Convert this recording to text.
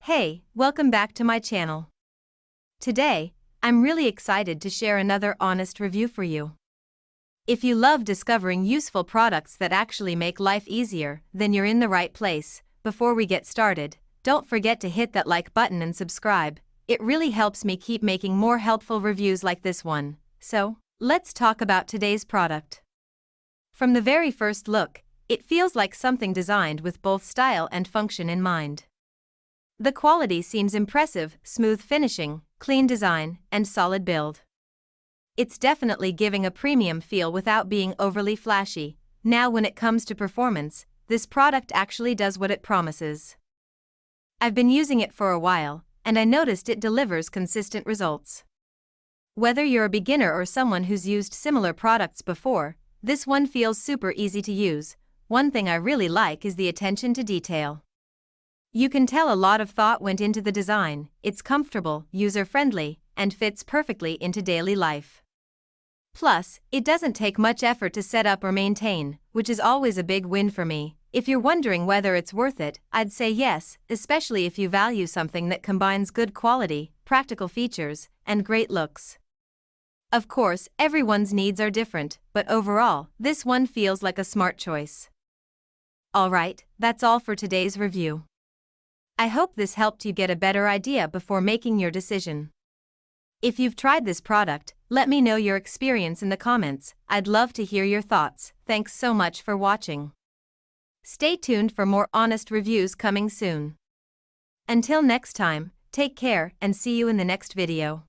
Hey, welcome back to my channel. Today, I'm really excited to share another honest review for you. If you love discovering useful products that actually make life easier, then you're in the right place. Before we get started, don't forget to hit that like button and subscribe. It really helps me keep making more helpful reviews like this one. So, let's talk about today's product. From the very first look, it feels like something designed with both style and function in mind. The quality seems impressive: smooth finishing, clean design, and solid build. It's definitely giving a premium feel without being overly flashy. Now, when it comes to performance, this product actually does what it promises. I've been using it for a while, and I noticed it delivers consistent results. Whether you're a beginner or someone who's used similar products before, this one feels super easy to use. One thing I really like is the attention to detail. You can tell a lot of thought went into the design. It's comfortable, user-friendly, and fits perfectly into daily life. Plus, it doesn't take much effort to set up or maintain, which is always a big win for me. If you're wondering whether it's worth it, I'd say yes, especially if you value something that combines good quality, practical features, and great looks. Of course, everyone's needs are different, but overall, this one feels like a smart choice. Alright, that's all for today's review. I hope this helped you get a better idea before making your decision. If you've tried this product, let me know your experience in the comments. I'd love to hear your thoughts. Thanks so much for watching. Stay tuned for more honest reviews coming soon. Until next time, take care and see you in the next video.